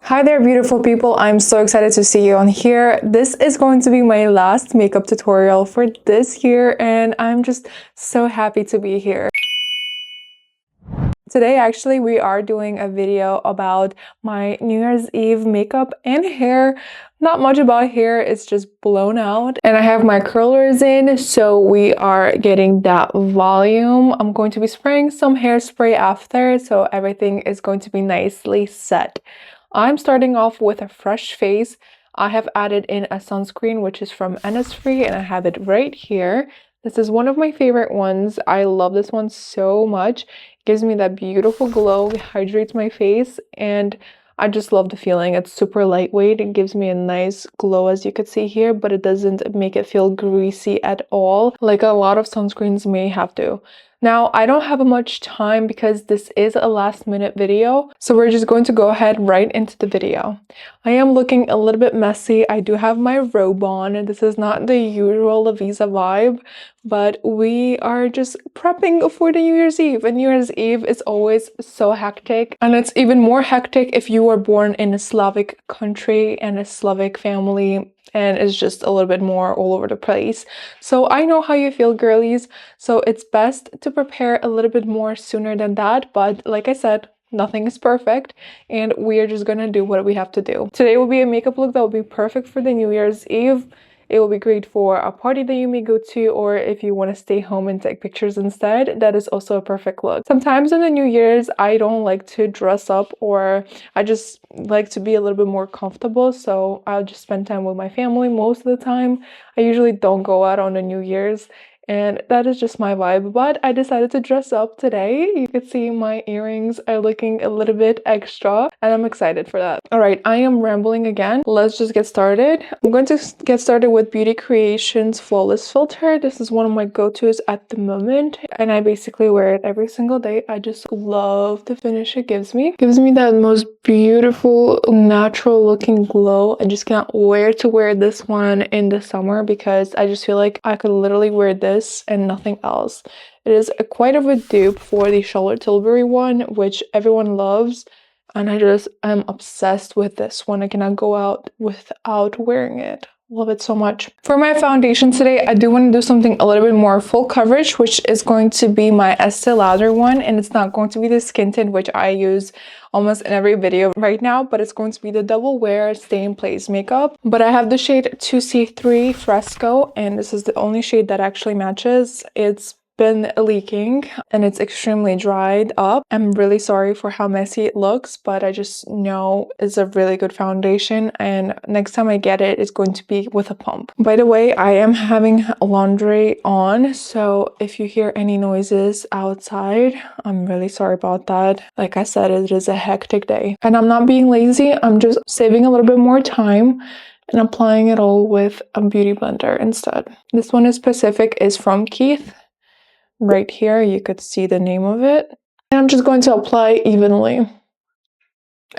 Hi there, beautiful people. I'm so excited to see you on here. This is going to be my last makeup tutorial for this year, and I'm just so happy to be here. Today, actually, we are doing a video about my New Year's Eve makeup and hair. Not much about hair, it's just blown out. And I have my curlers in, so we are getting that volume. I'm going to be spraying some hairspray after, so everything is going to be nicely set. I'm starting off with a fresh face. I have added in a sunscreen, which is from Innisfree, and I have it right here. This is one of my favorite ones. I love this one so much. It gives me that beautiful glow, hydrates my face, and I just love the feeling. It's super lightweight. It gives me a nice glow, as you could see here, but it doesn't make it feel greasy at all, like a lot of sunscreens may have to. Now, I don't have much time because this is a last minute video, so we're just going to go ahead right into the video. I am looking a little bit messy. I do have my robe on, and this is not the usual leviza vibe, but we are just prepping for the New Year's Eve. And New Year's Eve is always so hectic, and it's even more hectic if you were born in a Slavic country and a Slavic family, and it's just a little bit more all over the place. So I know how you feel, girlies, so it's best to prepare a little bit more sooner than that. But like I said, nothing is perfect, and we are just gonna do what we have to do. Today will be a makeup look that will be perfect for the New Year's Eve. It will be great for a party that you may go to, or if you want to stay home and take pictures instead, that is also a perfect look. Sometimes in the New Year's, I don't like to dress up, or I just like to be a little bit more comfortable, so I'll just spend time with my family most of the time. I usually don't go out on the New Year's, and that is just my vibe, but I decided to dress up today. You can see my earrings are looking a little bit extra, and I'm excited for that. All right, I am rambling again. Let's just get started. I'm going to get started with Beauty Creations Flawless Filter. This is one of my go-tos at the moment, and I basically wear it every single day. I just love the finish it gives me. It gives me that most beautiful, natural looking glow. I just cannot wait to wear this one in the summer because I just feel like I could literally wear this and nothing else. It is quite of a dupe for the Charlotte Tilbury one, which everyone loves, and I just am obsessed with this one. I cannot go out without wearing it. Love it so much. For my foundation today, I do want to do something a little bit more full coverage, which is going to be my Estee Lauder one, and it's not going to be the skin tint, which I use almost in every video right now, but it's going to be the Double Wear Stay in Place makeup. But I have the shade 2C3 Fresco, and this is the only shade that actually matches. It's been leaking and it's extremely dried up. I'm really sorry for how messy it looks, but I just know it's a really good foundation, and next time I get it, it's going to be with a pump. By the way, I am having laundry on, so if you hear any noises outside, I'm really sorry about that. Like I said, it is a hectic day, and I'm not being lazy. I'm just saving a little bit more time and applying it all with a beauty blender instead. This one is Pacific, is from Keith. Right here, you could see the name of it. And I'm just going to apply evenly.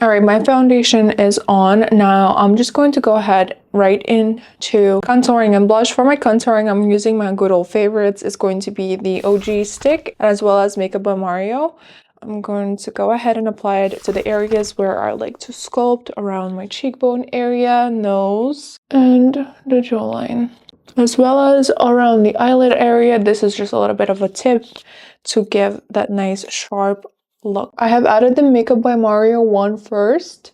All right, my foundation is on. Now, I'm just going to go ahead right into contouring and blush. For my contouring, I'm using my good old favorites. It's going to be the OG stick, as well as Makeup by Mario. I'm going to go ahead and apply it to the areas where I like to sculpt, around my cheekbone area, nose, and the jawline, as well as around the eyelid area. This is just a little bit of a tip to give that nice sharp look. I have added the Makeup by Mario one first,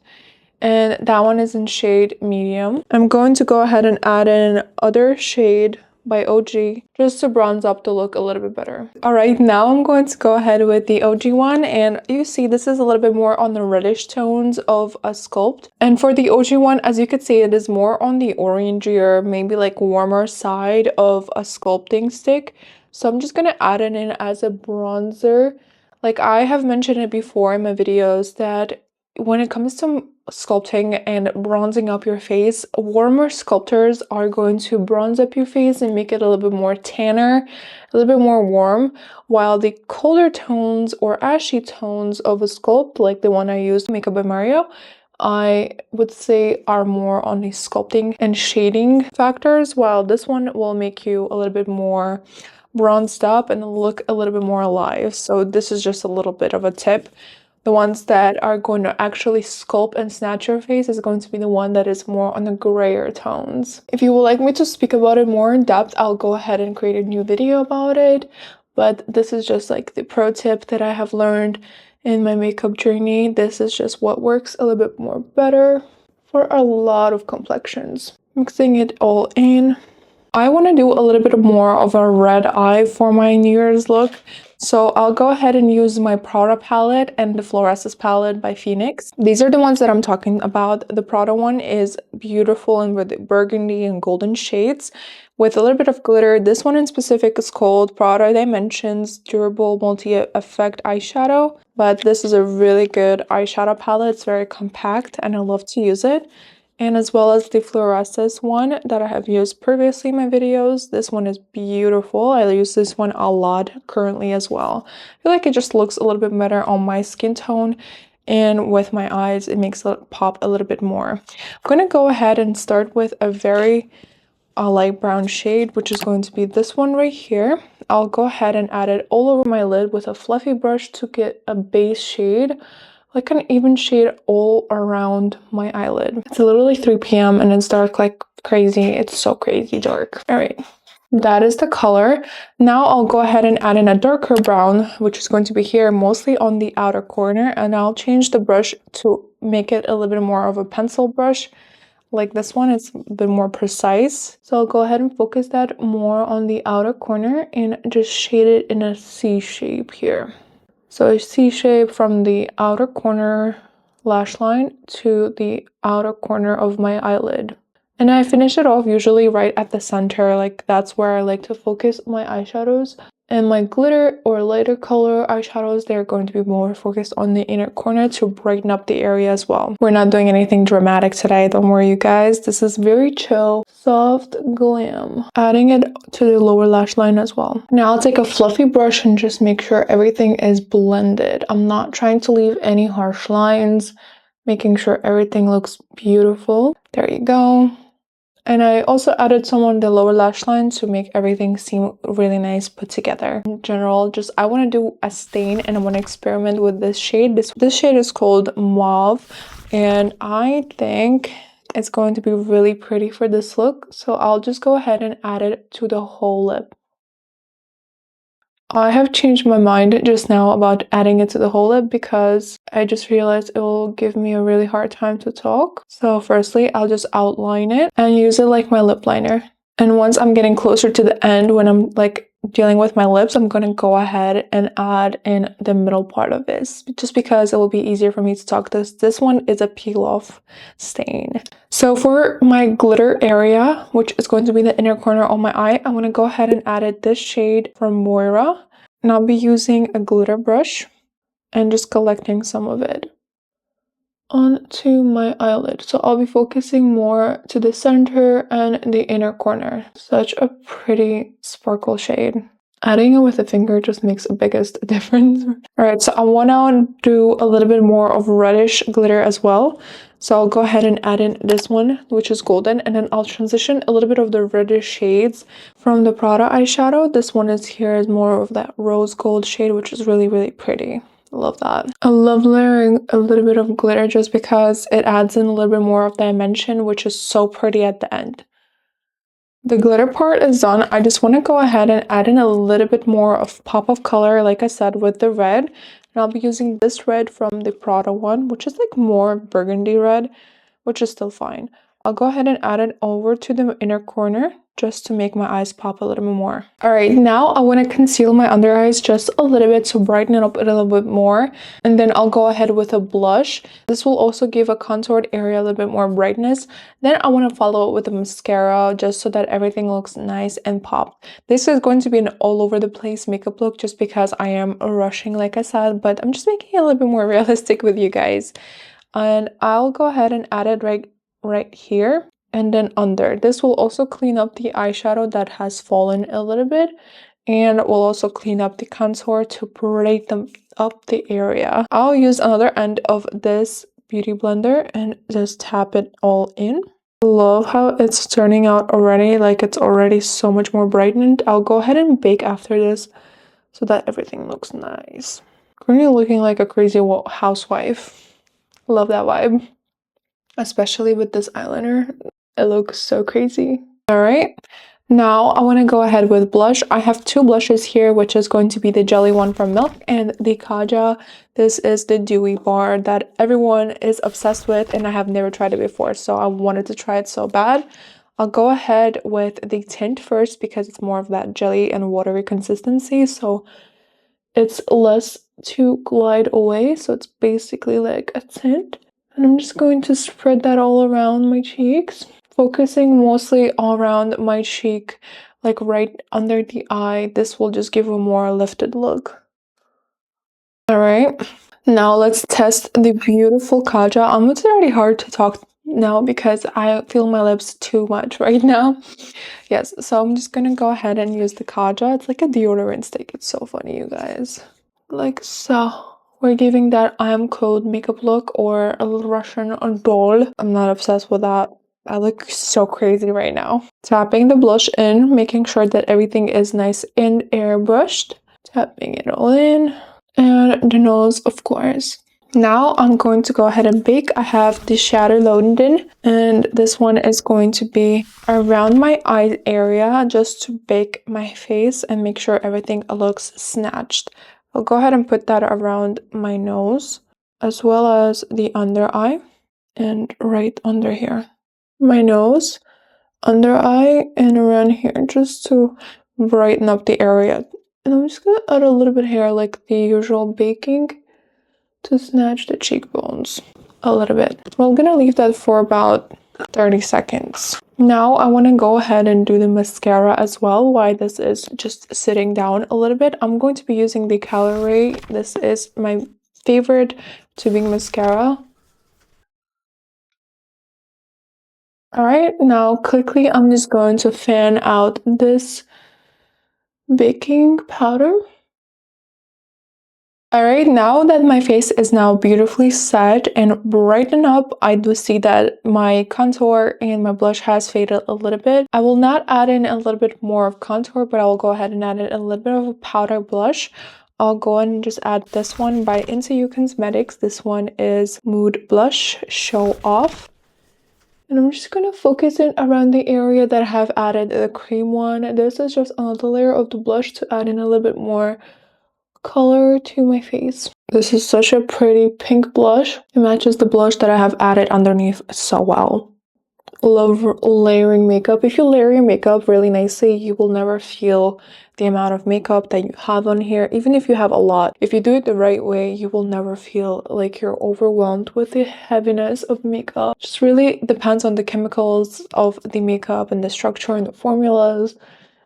and that one is in shade medium. I'm going to go ahead and add in other shade by OG just to bronze up the look a little bit better. All right, now I'm going to go ahead with the OG one, and you see this is a little bit more on the reddish tones of a sculpt. And for the OG one, as you can see, it is more on the orangier, maybe like warmer side of a sculpting stick. So I'm just gonna add it in as a bronzer. Like I have mentioned it before in my videos, that when it comes to sculpting and bronzing up your face, warmer sculptors are going to bronze up your face and make it a little bit more tanner, a little bit more warm, while the colder tones or ashy tones of a sculpt, like the one I used, Makeup by Mario, I would say are more on the sculpting and shading factors, while this one will make you a little bit more bronzed up and look a little bit more alive. So this is just a little bit of a tip. The ones that are going to actually sculpt and snatch your face is going to be the one that is more on the grayer tones. If you would like me to speak about it more in depth, I'll go ahead and create a new video about it. But this is just like the pro tip that I have learned in my makeup journey. This is just what works a little bit more better for a lot of complexions. Mixing it all in. I want to do a little bit more of a red eye for my New Year's look. So I'll go ahead and use my Prada palette and the Fluorescence palette by Phoenix. These are the ones that I'm talking about. The Prada one is beautiful and with burgundy and golden shades with a little bit of glitter. This one in specific is called Prada Dimensions Durable Multi-Effect Eyeshadow. But this is a really good eyeshadow palette. It's very compact and I love to use it. And as well as the Fluorescence one that I have used previously in my videos. This one is beautiful. I use this one a lot currently as well. I feel like it just looks a little bit better on my skin tone. And with my eyes, it makes it pop a little bit more. I'm going to go ahead and start with a very light brown shade, which is going to be this one right here. I'll go ahead and add it all over my lid with a fluffy brush to get a base shade. Like an even shade all around my eyelid. It's literally 3 p.m. and it's dark like crazy. It's so crazy dark. All right, that is the color. Now I'll go ahead and add in a darker brown, which is going to be here mostly on the outer corner, and I'll change the brush to make it a little bit more of a pencil brush. Like this one, it's a bit more precise. So I'll go ahead and focus that more on the outer corner and just shade it in a C shape here. So a C shape from the outer corner lash line to the outer corner of my eyelid. And I finish it off usually right at the center, like that's where I like to focus my eyeshadows. And my glitter or lighter color eyeshadows, they're going to be more focused on the inner corner to brighten up the area as well. We're not doing anything dramatic today, don't worry you guys. This is very chill, soft glam. Adding it to the lower lash line as well. Now I'll take a fluffy brush and just make sure everything is blended. I'm not trying to leave any harsh lines, making sure everything looks beautiful. There you go. And I also added some on the lower lash line to make everything seem really nice put together. In general, just I want to do a stain and I want to experiment with this shade. This shade is called Mauve and I think it's going to be really pretty for this look. So I'll just go ahead and add it to the whole lip. I have changed my mind just now about adding it to the whole lip because I just realized it will give me a really hard time to talk. So firstly, I'll just outline it and use it like my lip liner. And once I'm getting closer to the end, when I'm like dealing with my lips, I'm going to go ahead and add in the middle part of this just because it will be easier for me to talk. This one is a peel off stain. So for my glitter area, which is going to be the inner corner of my eye, I'm going to go ahead and add this shade from Moira. And I'll be using a glitter brush and just collecting some of it onto my eyelid. So I'll be focusing more to the center and the inner corner. Such a pretty sparkle shade. Adding it with a finger just makes the biggest difference. All right, so I want to do a little bit more of reddish glitter as well. So I'll go ahead and add in this one, which is golden, and then I'll transition a little bit of the reddish shades from the Prada eyeshadow. This one is here is more of that rose gold shade, which is really, really pretty. Love that. I love layering a little bit of glitter just because it adds in a little bit more of dimension, which is so pretty at the end. The glitter part is done. I just want to go ahead and add in a little bit more of pop of color, like I said, with the red. And I'll be using this red from the Prada one, which is like more burgundy red, which is still fine. I'll go ahead and add it over to the inner corner just to make my eyes pop a little bit more. All right, now I want to conceal my under eyes just a little bit to brighten it up a little bit more. And then I'll go ahead with a blush. This will also give a contoured area a little bit more brightness. Then I want to follow it with a mascara just so that everything looks nice and popped. This is going to be an all over the place makeup look just because I am rushing, like I said, but I'm just making it a little bit more realistic with you guys. And I'll go ahead and add it right here and then under. This will also clean up the eyeshadow that has fallen a little bit, and will also clean up the contour to brighten up the area. I'll use another end of this beauty blender and just tap it all in. Love how it's turning out already, like it's already so much more brightened. I'll go ahead and bake after this so that everything looks nice. Currently looking like a crazy housewife. Love that vibe. Especially with this eyeliner. It looks so crazy. Alright. Now I want to go ahead with blush. I have two blushes here, which is going to be the jelly one from Milk and the Kaja. This is the dewy bar that everyone is obsessed with, and I have never tried it before, so I wanted to try it so bad. I'll go ahead with the tint first because it's more of that jelly and watery consistency, so it's less to glide away. So it's basically like a tint. And I'm just going to spread that all around my cheeks, focusing mostly all around my cheek, like right under the eye. This will just give a more lifted look. All right, now let's test the beautiful Kaja. It's already hard to talk now because I feel my lips too much right now. Yes, so I'm just gonna go ahead and use the Kaja. It's like a deodorant stick. It's so funny, you guys. Like so. We're giving that I am cold makeup look, or a little Russian doll. I'm not obsessed with that. I look so crazy right now. Tapping the blush in, making sure that everything is nice and airbrushed. Tapping it all in. And the nose, of course. Now I'm going to go ahead and bake. I have the shadow loaded in, and this one is going to be around my eye area just to bake my face and make sure everything looks snatched. I'll go ahead and put that around my nose as well as the under eye and right under here. My nose, under eye, and around here just to brighten up the area. And I'm just gonna add a little bit here like the usual baking to snatch the cheekbones a little bit. We're gonna leave that for about 30 seconds. Now I want to go ahead and do the mascara as well while this is just sitting down a little bit. I'm going to be using the Calorie. This is my favorite tubing mascara. Alright, now quickly I'm just going to fan out this baking powder. Alright, now that my face is now beautifully set and brightened up, I do see that my contour and my blush has faded a little bit. I will not add in a little bit more of contour, but I will go ahead and add in a little bit of a powder blush. I'll go ahead and just add this one by Into Cosmetics. This one is Mood Blush Show Off. And I'm just gonna focus it around the area that I have added the cream one. This is just another layer of the blush to add in a little bit more color to my face. This is such a pretty pink blush. It matches the blush that I have added underneath so well. Love layering makeup. If you layer your makeup really nicely, you will never feel the amount of makeup that you have on here. Even if you have a lot, if you do it the right way, you will never feel like you're overwhelmed with the heaviness of makeup. Just really depends on the chemicals of the makeup and the structure and the formulas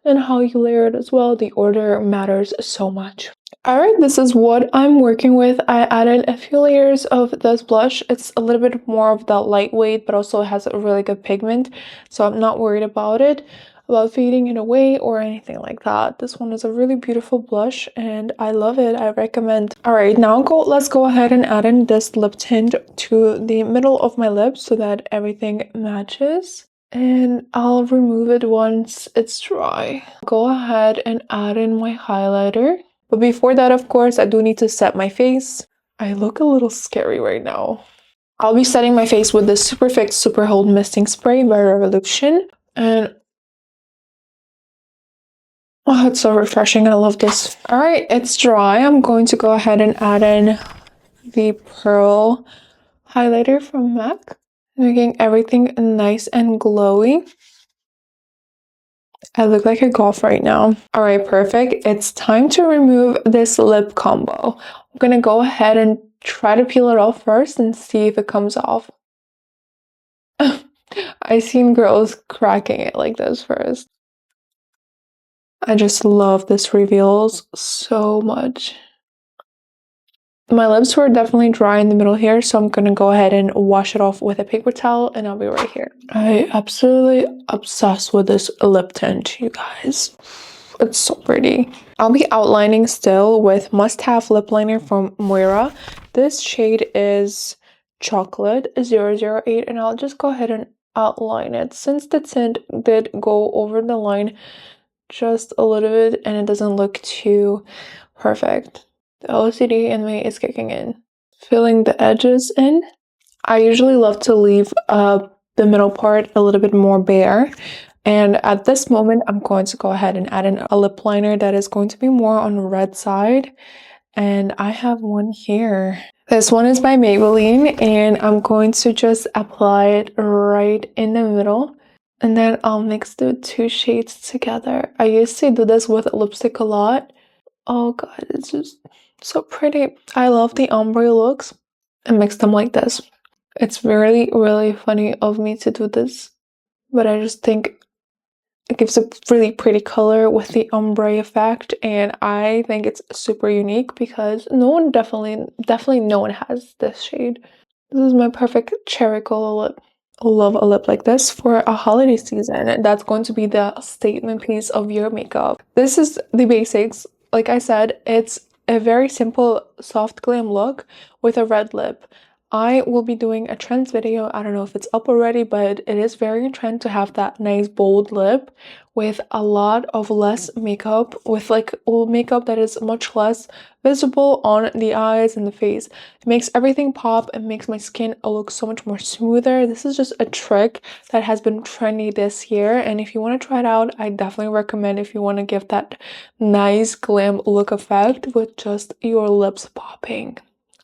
and how you layer it as well. The order matters so much. Alright, this is what I'm working with. I added a few layers of this blush. It's a little bit more of that lightweight, but also has a really good pigment, so I'm not worried about fading it away or anything like that. This one is a really beautiful blush and I love it. I recommend. Alright, now let's go ahead and add in this lip tint to the middle of my lips so that everything matches. And I'll remove it once it's dry. Go ahead and add in my highlighter. But before that, of course, I do need to set my face. I look a little scary right now. I'll be setting my face with this Super Fix Super Hold Misting Spray by Revolution. And oh, it's so refreshing. I love this. Alright, it's dry. I'm going to go ahead and add in the Pearl highlighter from MAC, making everything nice and glowy. I look like a golf right now. All right, perfect. It's time to remove this lip combo. I'm gonna go ahead and try to peel it off first and see if it comes off. I've seen girls cracking it like this first. I just love this reveals so much. My lips were definitely dry in the middle here, so I'm gonna go ahead and wash it off with a paper towel and I'll be right here. I absolutely obsessed with this lip tint, you guys. It's so pretty. I'll be outlining still with Must Have lip liner from Moira. This shade is Chocolate 008, and I'll just go ahead and outline it. Since the tint did go over the line just a little bit and it doesn't look too perfect, The OCD in me is kicking in. Filling the edges in. I usually love to leave the middle part a little bit more bare. And at this moment, I'm going to go ahead and add in a lip liner that is going to be more on the red side. And I have one here. This one is by Maybelline, and I'm going to just apply it right in the middle. And then I'll mix the two shades together. I used to do this with lipstick a lot. Oh god, it's just so pretty. I love the ombre looks and mix them like this. It's really, really funny of me to do this, but I just think it gives a really pretty color with the ombre effect, and I think it's super unique because definitely no one has this shade. This is my perfect cherry color lip. I love a lip like this for a holiday season. That's going to be the statement piece of your makeup. This is the basics. Like I said, it's a very simple soft glam look with a red lip. I will be doing a trends video. I don't know if it's up already, but it is very in trend to have that nice bold lip with a lot of less makeup, with like old makeup that is much less visible on the eyes and the face. It makes everything pop and makes my skin look so much more smoother. This is just a trick that has been trendy this year, and if you want to try it out, I definitely recommend if you want to give that nice glam look effect with just your lips popping.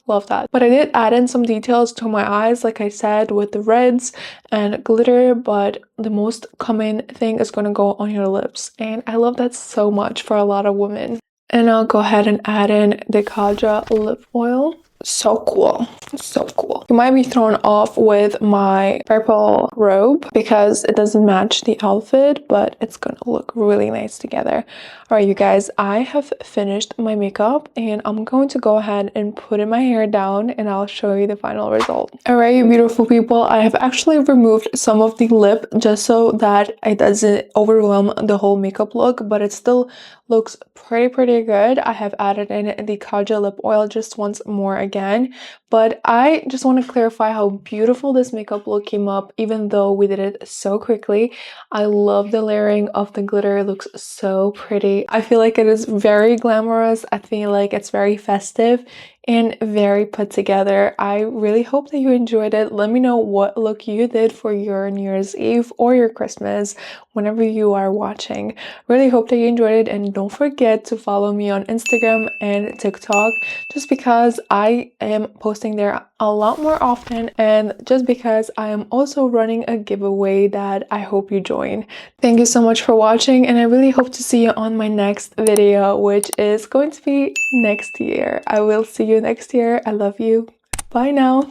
Love that. But I did add in some details to my eyes, like I said, with the reds and glitter, but the most common thing is going to go on your lips. And I love that so much for a lot of women. And I'll go ahead and add in the Kaja lip oil. So cool. So cool. You might be thrown off with my purple robe because it doesn't match the outfit, but it's gonna look really nice together. All right, you guys, I have finished my makeup and I'm going to go ahead and put in my hair down and I'll show you the final result. All right, you beautiful people, I have actually removed some of the lip just so that it doesn't overwhelm the whole makeup look, but it still looks pretty good. I have added in the Kaja lip oil just once more again, but I just want to clarify how beautiful this makeup look came up even though we did it so quickly. I love the layering of the glitter. It looks so pretty. I feel like it is very glamorous. I feel like it's very festive and very put together. I really hope that you enjoyed it. Let me know what look you did for your New Year's Eve or your Christmas whenever you are watching. Really hope that you enjoyed it, and don't forget to follow me on Instagram and TikTok just because I am posting there a lot more often, and just because I am also running a giveaway that I hope you join. Thank you so much for watching, and I really hope to see you on my next video, which is going to be next year. I will see you next year. I love you. Bye now.